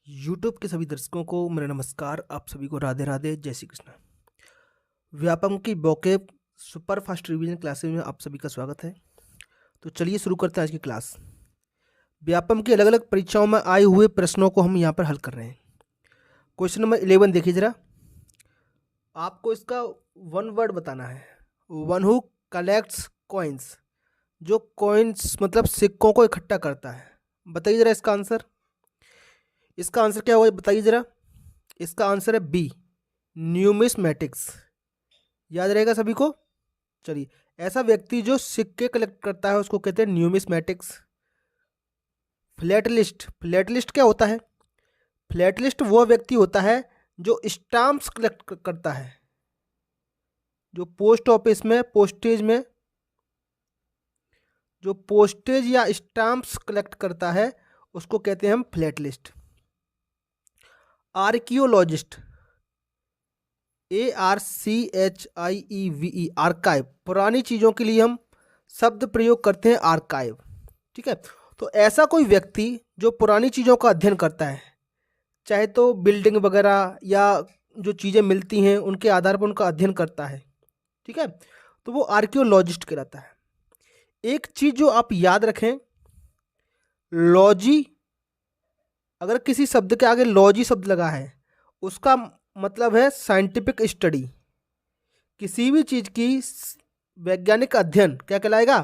YouTube के सभी दर्शकों को मेरा नमस्कार। आप सभी को राधे राधे, जय श्री कृष्ण। व्यापम की vocab super fast revision classes में आप सभी का स्वागत है। तो चलिए शुरू करते हैं आज की क्लास। व्यापम की अलग अलग परीक्षाओं में आए हुए प्रश्नों को हम यहाँ पर हल कर रहे हैं। क्वेश्चन नंबर 11 देखिए जरा। आपको इसका वन वर्ड बताना है। वन हु कलेक्ट्स कॉइन्स, जो कॉइन्स मतलब सिक्कों को इकट्ठा करता है। बताइए जरा इसका आंसर। इसका आंसर क्या होगा बताइए जरा। इसका आंसर है बी, न्यूमिस्मेटिक्स। याद रहेगा सभी को। चलिए, ऐसा व्यक्ति जो सिक्के कलेक्ट करता है उसको कहते हैं न्यूमिस्मेटिक्स। फ्लैटलिस्ट, फ्लैटलिस्ट क्या होता है? फ्लैटलिस्ट वो व्यक्ति होता है जो स्टाम्प्स कलेक्ट करता है, जो पोस्ट ऑफिस में जो पोस्टेज या स्टाम्प्स कलेक्ट करता है उसको कहते हैं हम फ्लैटलिस्ट। Archaeologist, ARCHIEVE, archive. पुरानी चीज़ों के लिए हम शब्द प्रयोग करते हैं आर्काइव। ठीक है, तो ऐसा कोई व्यक्ति जो पुरानी चीज़ों का अध्ययन करता है, चाहे तो बिल्डिंग वगैरह या जो चीज़ें मिलती हैं उनके आधार पर उनका अध्ययन करता है, ठीक है, तो वो आर्कियोलॉजिस्ट कहलाता है। एक चीज़ जो आप याद रखें, लॉजी, अगर किसी शब्द के आगे लॉजी शब्द लगा है उसका मतलब है साइंटिफिक स्टडी। किसी भी चीज़ की वैज्ञानिक अध्ययन क्या कहलाएगा?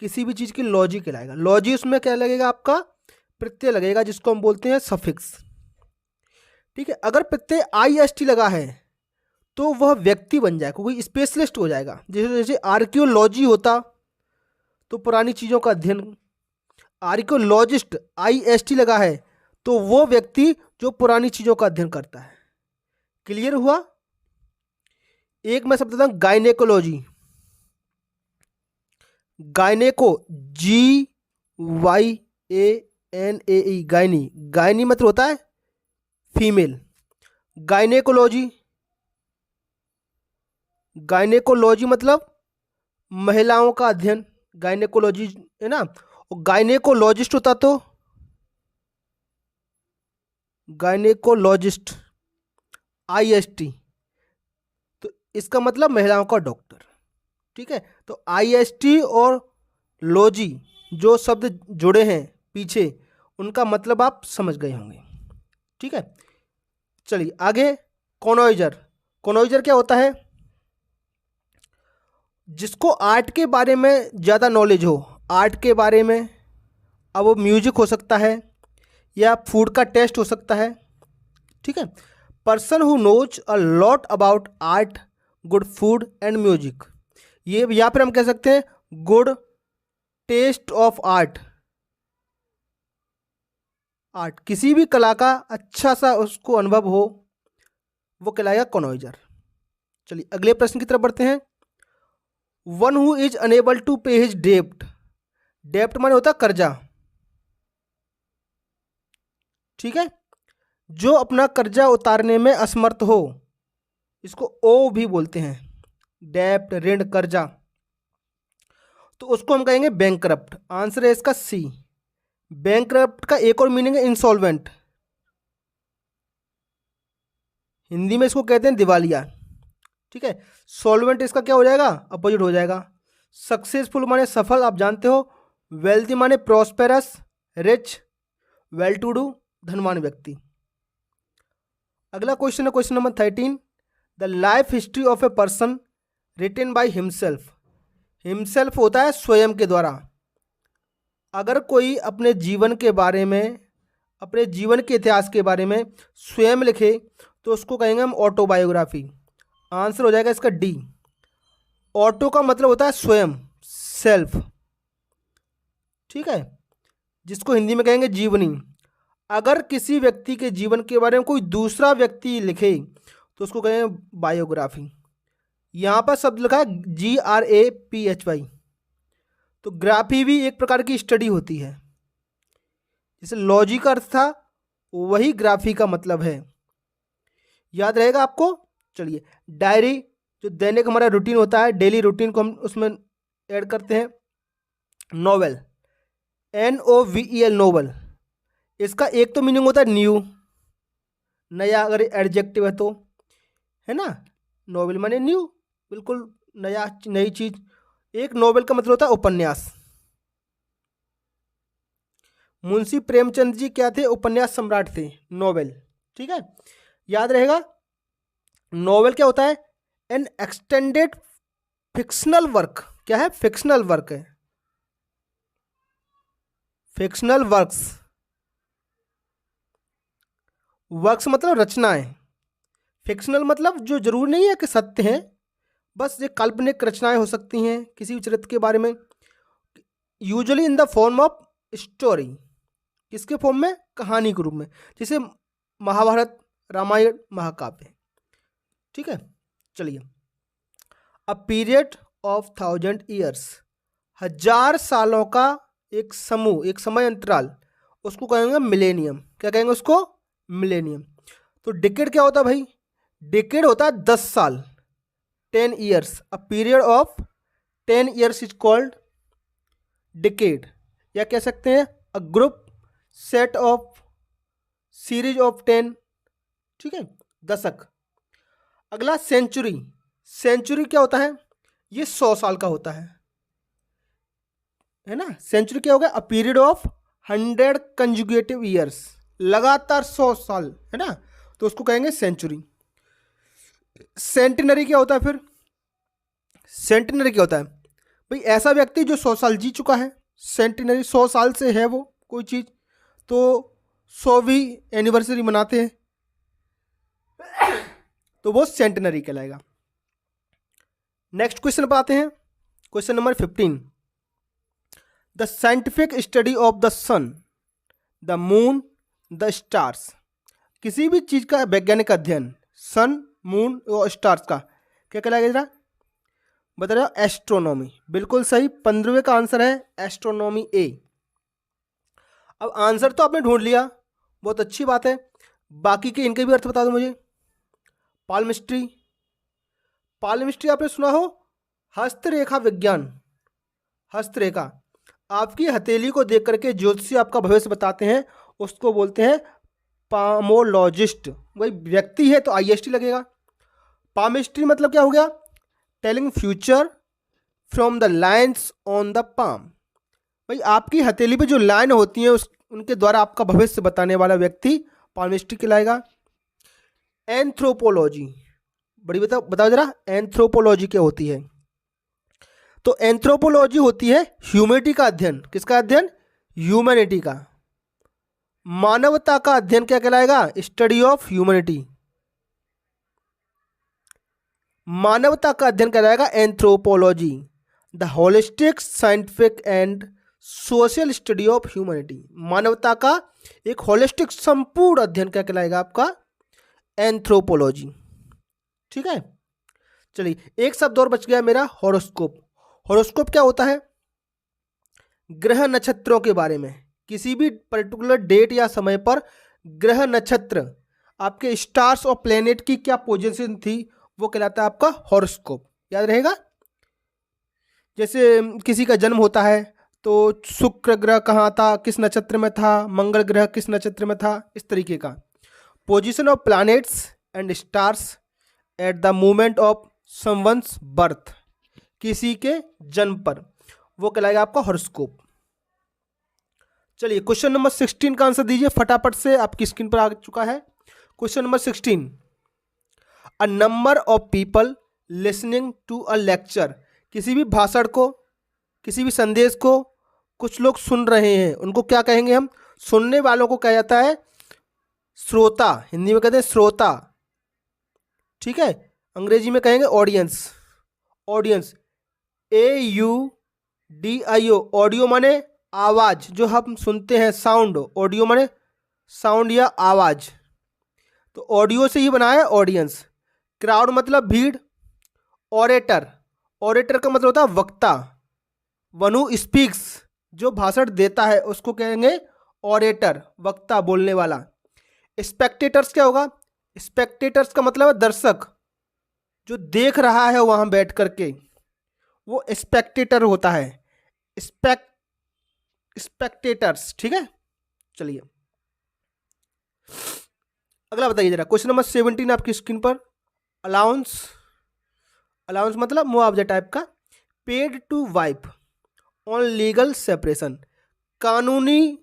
किसी भी चीज़ की लॉजी कहलाएगा। लॉजी उसमें क्या लगेगा? आपका प्रत्यय लगेगा, जिसको हम बोलते हैं सफिक्स। ठीक है, अगर प्रत्यय IST लगा है तो वह व्यक्ति बन जाएगा, कोई स्पेशलिस्ट हो जाएगा। जैसे जैसे आर्कियोलॉजी होता तो पुरानी चीज़ों का अध्ययन, आर्कियोलॉजिस्ट IST लगा है तो वो व्यक्ति जो पुरानी चीज़ों का अध्ययन करता है। क्लियर हुआ? एक मैं शब्द देता हूं, गायनेकोलॉजी। गायनेको, GYANAE, gynae. गायनी मतलब होता है फीमेल। गायनेकोलॉजी, गायनेकोलॉजी मतलब महिलाओं का अध्ययन, गायनेकोलॉजी है ना। और गायनेकोलॉजिस्ट होता तो गायनेकोलॉजिस्ट IST, तो इसका मतलब महिलाओं का डॉक्टर। ठीक है, तो IST और लॉजी जो शब्द जुड़े हैं पीछे, उनका मतलब आप समझ गए होंगे। ठीक है, चलिए आगे। कॉनोइजर, कॉनोइजर क्या होता है? जिसको आर्ट के बारे में ज़्यादा नॉलेज हो, आर्ट के बारे में, अब वो म्यूजिक हो सकता है या फूड का टेस्ट हो सकता है। ठीक है, person who knows a lot about art, good food and music. ये या फिर हम कह सकते हैं good taste of art. Art, किसी भी कला का अच्छा सा उसको अनुभव हो, वो कहलाएगा कॉनोइजर। चलिए अगले प्रश्न की तरफ बढ़ते हैं। One who is unable to पे हिज डेब्ट। डेब्ट माने होता है कर्जा। ठीक है, जो अपना कर्जा उतारने में असमर्थ हो, इसको ओ भी बोलते हैं, डेब्ट, ऋण, कर्जा। तो उसको हम कहेंगे बैंकरप्ट। आंसर है इसका सी। बैंकरप्ट का एक और मीनिंग है इंसॉल्वेंट। हिंदी में इसको कहते हैं दिवालिया। ठीक है, सॉल्वेंट इसका क्या हो जाएगा? अपोजिट हो जाएगा। सक्सेसफुल माने सफल, आप जानते हो। वेल्थी माने prosperous, rich, well to do, धनवान व्यक्ति। अगला क्वेश्चन है question number 13। The life history of a person written by himself. Himself होता है स्वयं के द्वारा। अगर कोई अपने जीवन के बारे में, अपने जीवन के इतिहास के बारे में स्वयं लिखे तो उसको कहेंगे हम ऑटोबायोग्राफी। आंसर हो जाएगा इसका डी। ऑटो का मतलब होता है स्वयं, सेल्फ। ठीक है, जिसको हिंदी में कहेंगे जीवनी। अगर किसी व्यक्ति के जीवन के बारे में कोई दूसरा व्यक्ति लिखे तो उसको कहेंगे बायोग्राफी। यहाँ पर शब्द लिखा है GRAPHY। तो ग्राफी भी एक प्रकार की स्टडी होती है। जैसे लॉजी का अर्थ था, वही ग्राफी का मतलब है। याद रहेगा आपको। चलिए, डायरी, जो दैनिक हमारा रूटीन होता है, डेली रूटीन को हम उसमें ऐड करते हैं। नोवेल, NOVEL, नोवेल, इसका एक तो मीनिंग होता है न्यू, नया अगर एडजेक्टिव है तो, है ना। नोवेल माने न्यू, बिल्कुल नया, नई चीज। एक नोवेल का मतलब होता है उपन्यास। मुंशी प्रेमचंद जी क्या थे? उपन्यास सम्राट थे, नोवेल। ठीक है, याद रहेगा। नोवेल क्या होता है? N extended fictional work. क्या है? फिक्शनल वर्क है, फिक्शनल वर्क्स। वर्क्स मतलब रचनाएं, फिक्शनल मतलब जो जरूरी नहीं है कि सत्य है, बस ये काल्पनिक रचनाएं हो सकती हैं किसी भी चरित्र के बारे में। Usually in the form of story. किसके फॉर्म में? कहानी के रूप में, जैसे महाभारत, रामायण, महाकाव्य। ठीक है, चलिए। अ पीरियड ऑफ 1000 ईयर्स, 1000 सालों का एक समूह, एक समय अंतराल, उसको कहेंगे मिलेनियम। क्या कहेंगे उसको? मिलेनियम। तो डिकेड क्या होता है भाई? डिकेड होता है 10 साल, 10 years. A period of 10 years is called decade, या कह सकते हैं a group set of series of 10। ठीक है, दशक। अगला सेंचुरी। सेंचुरी क्या होता है? ये 100 साल का होता है ना। सेंचुरी क्या हो गया? A period of 100 conjugative years, लगातार 100 साल, है ना, तो उसको कहेंगे सेंचुरी। सेंटिनरी क्या होता है फिर? सेंटिनरी क्या होता है भाई? ऐसा व्यक्ति जो 100 साल जी चुका है। सेंटिनरी, 100 साल से है वो कोई चीज, तो 100वीं एनिवर्सरी मनाते हैं, तो वो सेंटिनरी कहलाएगा। नेक्स्ट क्वेश्चन पर आते हैं, question number 15। The scientific study of the sun, the moon, the stars. किसी भी चीज का वैज्ञानिक अध्ययन, सन, मून और स्टार्स का, क्या कहलाएगा जरा बता रहे हो? एस्ट्रोनॉमी। बिल्कुल सही, 15वें का आंसर है एस्ट्रोनॉमी ए। अब आंसर तो आपने ढूंढ लिया, बहुत अच्छी बात है। बाकी के इनके भी अर्थ बता दो मुझे। पाल्मिस्ट्री, पाल्मिस्ट्री आपने सुना हो? हस्तरेखा विज्ञान। हस्तरेखा, आपकी हथेली को देख करके ज्योतिषी आपका भविष्य बताते हैं, उसको बोलते हैं पामोलॉजिस्ट। वही व्यक्ति है तो आईएसटी लगेगा। पामिस्ट्री मतलब क्या हो गया? Telling future from the lines on the palm. भाई आपकी हथेली पे जो लाइन होती है उनके द्वारा आपका भविष्य बताने वाला व्यक्ति पामिस्ट्री कहलाएगा। एंथ्रोपोलॉजी, बड़ी बताओ बताओ जरा, एंथ्रोपोलॉजी क्या होती है? तो एंथ्रोपोलॉजी होती है ह्यूमैनिटी का अध्ययन। किसका अध्ययन? ह्यूमैनिटी का, मानवता का अध्ययन। क्या कहलाएगा? Study of humanity. मानवता का अध्ययन कहलाएगा anthropology, the holistic scientific and social study of humanity. मानवता का एक होलिस्टिक संपूर्ण अध्ययन क्या कहलाएगा? आपका एंथ्रोपोलॉजी। ठीक है, चलिए एक शब्द और बच गया मेरा, हॉरोस्कोप। हॉरोस्कोप क्या होता है? ग्रह नक्षत्रों के बारे में, किसी भी पर्टिकुलर डेट या समय पर ग्रह नक्षत्र, आपके स्टार्स और प्लेनेट की क्या पोजीशन थी, वो कहलाता है आपका हॉरोस्कोप। याद रहेगा। जैसे किसी का जन्म होता है तो शुक्र ग्रह कहाँ था, किस नक्षत्र में था, मंगल ग्रह किस नक्षत्र में था, इस तरीके का। Position of planets and stars at the moment of someone's birth, किसी के जन्म पर, वो कहलाएगा आपका हॉरोस्कोप। चलिए क्वेश्चन नंबर 16 का आंसर दीजिए फटाफट से, आपकी स्क्रीन पर आ चुका है। Question number 16। A number of people listening to a lecture. किसी भी भाषण को, किसी भी संदेश को कुछ लोग सुन रहे हैं, उनको क्या कहेंगे हम? सुनने वालों को कहा जाता है श्रोता, हिंदी में कहते हैं श्रोता। ठीक है, अंग्रेजी में कहेंगे ऑडियंस। Audience, AUDIO। ऑडियो माने आवाज, जो हम सुनते हैं साउंड। ऑडियो माने साउंड या आवाज, तो ऑडियो से ही बना है ऑडियंस। क्राउड मतलब भीड़। ऑरेटर, ऑरेटर का मतलब होता है वक्ता। वन हू स्पीक्स, जो भाषण देता है उसको कहेंगे ऑरेटर, वक्ता, बोलने वाला। स्पेक्टेटर्स क्या होगा? स्पेक्टेटर्स का मतलब है दर्शक, जो देख रहा है वहां बैठ करके, वो स्पेक्टेटर होता है। स्पेक्टेटर्स। ठीक है, चलिए अगला बताइए जरा, क्वेश्चन नंबर 17 आपकी स्क्रीन पर। अलाउंस, अलाउंस मतलब मुआवजा टाइप का। Paid to wife on legal separation, कानूनी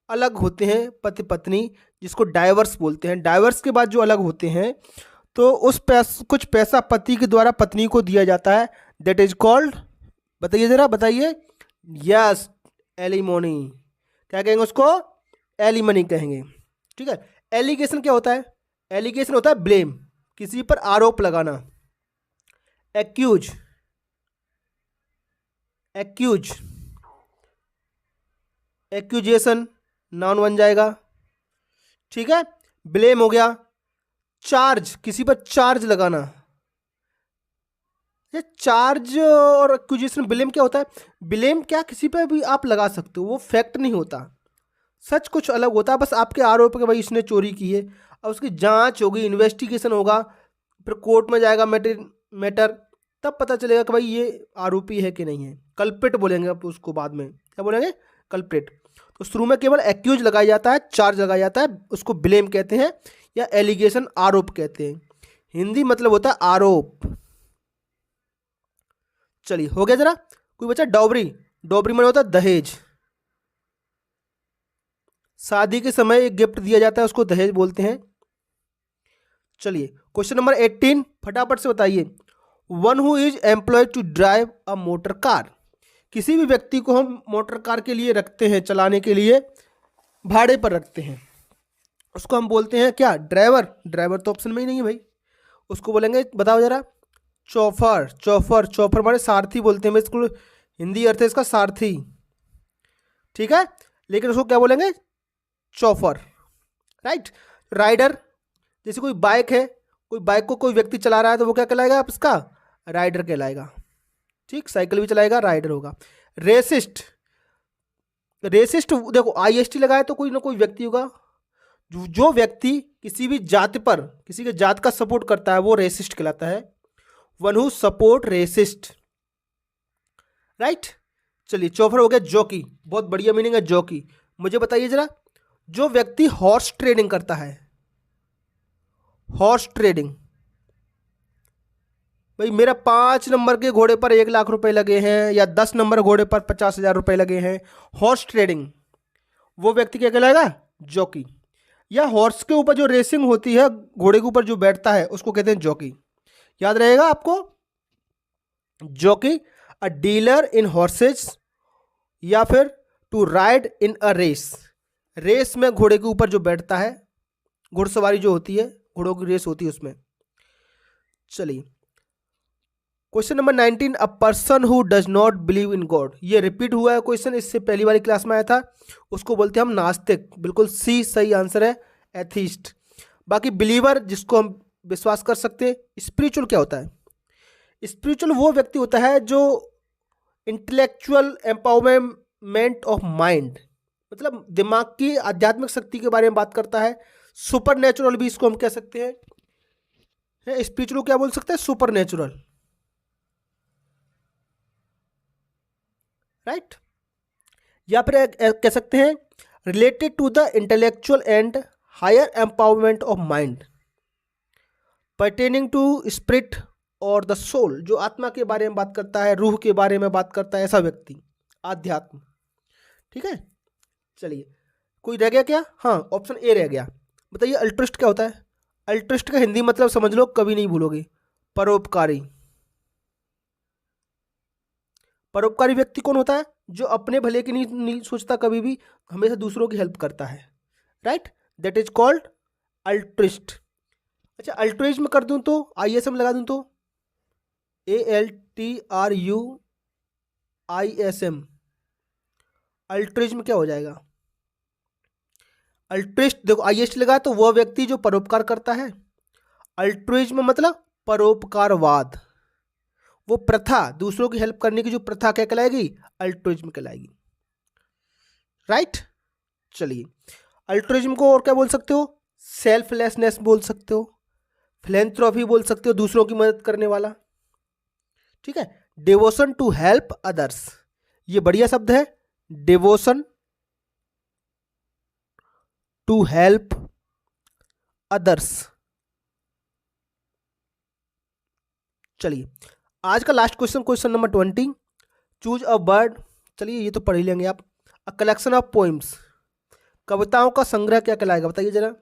अलग होते हैं पति पत्नी, जिसको डाइवर्स बोलते हैं। डाइवर्स के बाद जो अलग होते हैं तो उस कुछ पैसा पति के द्वारा पत्नी को दिया जाता है, दैट इज कॉल्ड, बताइए जरा बताइए। Yes, alimony. क्या कहेंगे उसको? एलिमनी कहेंगे। ठीक है। एलिगेशन क्या होता है? एलिगेशन होता है ब्लेम, किसी पर आरोप लगाना। एक्यूज, एक्यूज, एक्यूजेशन नाउन बन जाएगा। ठीक है, ब्लेम हो गया। चार्ज, किसी पर चार्ज लगाना। ये चार्ज और एक्यूजेशन, ब्लेम क्या होता है? ब्लेम क्या किसी पर भी आप लगा सकते हो, वो फैक्ट नहीं होता, सच कुछ अलग होता है। बस आपके आरोप के भाई इसने चोरी की है, अब उसकी जांच होगी, इन्वेस्टिगेशन होगा, फिर कोर्ट में जाएगा मैटर, तब पता चलेगा कि भाई ये आरोपी है कि नहीं है। कल्प्रिट बोलेंगे आप उसको, बाद में क्या बोलेंगे? कल्प्रिट। तो शुरू में केवल एक्यूज लगाया जाता है, चार्ज लगाया जाता है, उसको ब्लेम कहते हैं या एलिगेशन आरोप कहते हैं। हिंदी मतलब होता है आरोप। चलिए हो गया जरा। कोई बच्चा डॉबरी, डॉबरी मतलब होता है दहेज। शादी के समय एक गिफ्ट दिया जाता है, उसको दहेज बोलते हैं। चलिए क्वेश्चन नंबर 18 फटाफट से बताइए। One who is employed to drive a motor car, किसी भी व्यक्ति को हम मोटर कार के लिए रखते हैं, चलाने के लिए भाड़े पर रखते हैं, उसको हम बोलते हैं क्या? ड्राइवर। ड्राइवर तो ऑप्शन में ही नहीं है भाई, उसको बोलेंगे, बताओ जरा। चौफर, चौफर, चौफर हमारे सारथी बोलते हैं, मैं इसको हिंदी अर्थ है इसका सारथी। ठीक है, लेकिन उसको क्या बोलेंगे? चौफर। राइट। राइडर, जैसे कोई बाइक है, कोई बाइक को कोई व्यक्ति चला रहा है तो वो क्या कहलाएगा? आप इसका राइडर कहलाएगा। ठीक, साइकिल भी चलाएगा, राइडर होगा। रेसिस्ट, रेसिस्ट देखो आईएसटी लगाए तो कोई ना कोई व्यक्ति होगा, जो व्यक्ति किसी भी जाति पर, किसी के जात का सपोर्ट करता है वो रेसिस्ट कहलाता है। One who support racist. Right. चलिए चौफर हो गया। जॉकी, बहुत बढ़िया मीनिंग है जॉकी। मुझे बताइए जरा, जो व्यक्ति हॉर्स ट्रेडिंग करता है, हॉर्स ट्रेडिंग, भाई मेरा 5 नंबर के घोड़े पर 1 लाख रुपए लगे हैं या 10 नंबर घोड़े पर 50,000 रुपए लगे हैं, हॉर्स ट्रेडिंग, वो व्यक्ति क्या कहलाएगा? जॉकी। या हॉर्स के ऊपर जो रेसिंग होती है, घोड़े के ऊपर जो बैठता है उसको कहते हैं जॉकी। याद रहेगा आपको? Jockey, a dealer in horses, या फिर to ride in a race, race में घोड़े के ऊपर जो बैठता है, घुड़सवारी जो होती है, घोड़ों की रेस होती है उसमें। चलिए question number 19, a person who does not believe in God, ये रिपीट हुआ है क्वेश्चन, इससे पहली वाली क्लास में आया था, उसको बोलते हैं हम नास्तिक। बिल्कुल सी सही आंसर है, एथीस्ट। बाकी बिलीवर, जिसको हम विश्वास कर सकते हैं। स्पिरिचुअल क्या होता है? स्पिरिचुअल वो व्यक्ति होता है जो इंटेलेक्चुअल एम्पावरमेंट ऑफ माइंड, मतलब दिमाग की आध्यात्मिक शक्ति के बारे में बात करता है। सुपर नेचुरल भी इसको हम कह सकते हैं। स्पिरिचुअल क्या बोल सकते हैं? Super natural. राइट। या फिर कह सकते हैं related to the intellectual and higher empowerment of mind, pertaining to spirit और द सोल, जो आत्मा के बारे में बात करता है, रूह के बारे में बात करता है, ऐसा व्यक्ति, आध्यात्म। ठीक है। चलिए कोई रह गया क्या? हाँ, ऑप्शन ए रह गया। बताइए अल्ट्रिस्ट क्या होता है? अल्ट्रिस्ट का हिंदी मतलब समझ लो, कभी नहीं भूलोगे, परोपकारी। परोपकारी व्यक्ति कौन होता है? जो अपने भले की नहीं सोचता कभी भी, हमेशा दूसरों की हेल्प करता है। Right, that is called altruist. अच्छा, अल्ट्रुइज्म कर दूं तो, ISM लगा दूं तो, ALTRUISM, अल्ट्रुइज्म क्या हो जाएगा? अल्ट्रिस्ट, देखो IST लगा तो वह व्यक्ति जो परोपकार करता है। अल्ट्रुइज्म मतलब परोपकारवाद, वो प्रथा, दूसरों की हेल्प करने की जो प्रथा क्या कहलाएगी? अल्ट्रुइज्म कहलाएगी। राइट। चलिए अल्ट्रुइज्म को और क्या बोल सकते हो? सेल्फलेसनेस बोल सकते हो, फिलैंथ्रोपी बोल सकते हो, दूसरों की मदद करने वाला। ठीक है। डिवोशन टू हेल्प अदर्स, ये बढ़िया शब्द है, डिवोशन टू हेल्प अदर्स। चलिए आज का last question, question number 20, choose a bird. चलिए ये तो पढ़ ही लेंगे आप। अ कलेक्शन ऑफ पोइम्स, कविताओं का संग्रह क्या कहलाएगा बताइए जरा।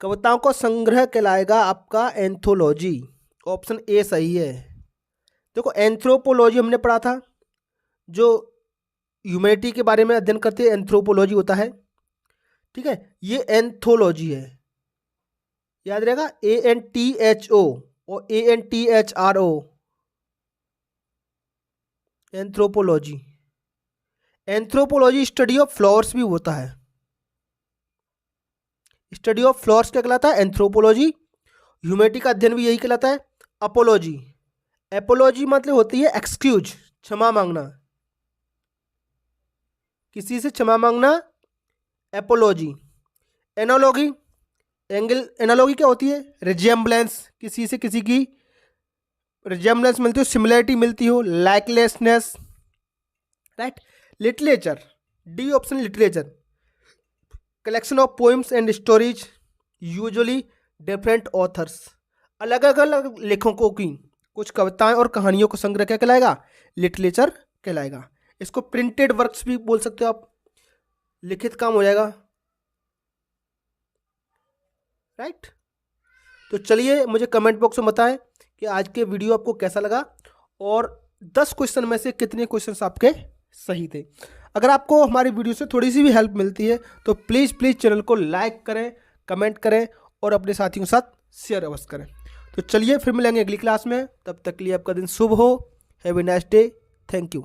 कविताओं का संग्रह कहलाएगा आपका एंथोलॉजी। ऑप्शन ए सही है। देखो एंथ्रोपोलॉजी हमने पढ़ा था, जो ह्यूमैनिटी के बारे में अध्ययन करते हैं एंथ्रोपोलॉजी होता है, ठीक है। ये एंथोलॉजी है, याद रहेगा, ANTHO और ANTHRO, anthropology. Anthropology study of flowers भी होता है। स्टडी ऑफ फ्लावर्स क्या कहलाता है? एंथ्रोपोलॉजी। ह्यूमैनिटी का अध्ययन भी यही कहलाता है, अपोलॉजी। एपोलॉजी मतलब होती है एक्सक्यूज, क्षमा मांगना, किसी से क्षमा मांगना, एपोलॉजी। एनालॉगी, एनालॉगी क्या होती है? रिजेम्बलेंस, किसी से किसी की रिजेम्बलेंस मिलती हो, सिमिलरिटी मिलती हो, likelessness, right. Literature, D option literature, collection of poems and stories usually different authors, अलग अलग लेखकों की कुछ कविताएं और कहानियों को संग्रह क्या कहलाएगा? लिटरेचर कहलाएगा। इसको प्रिंटेड वर्क्स भी बोल सकते हो आप, लिखित काम हो जाएगा, राइट। तो चलिए मुझे कमेंट बॉक्स में बताएं कि आज के वीडियो आपको कैसा लगा और 10 क्वेश्चन में से कितने क्वेश्चंस आपके सही थे। अगर आपको हमारी वीडियो से थोड़ी सी भी हेल्प मिलती है तो प्लीज़ चैनल को लाइक करें, कमेंट करें और अपने साथियों के साथ शेयर अवश्य करें। तो चलिए फिर मिलेंगे अगली क्लास में, तब तक के लिए आपका दिन शुभ हो। Have a nice day, thank you.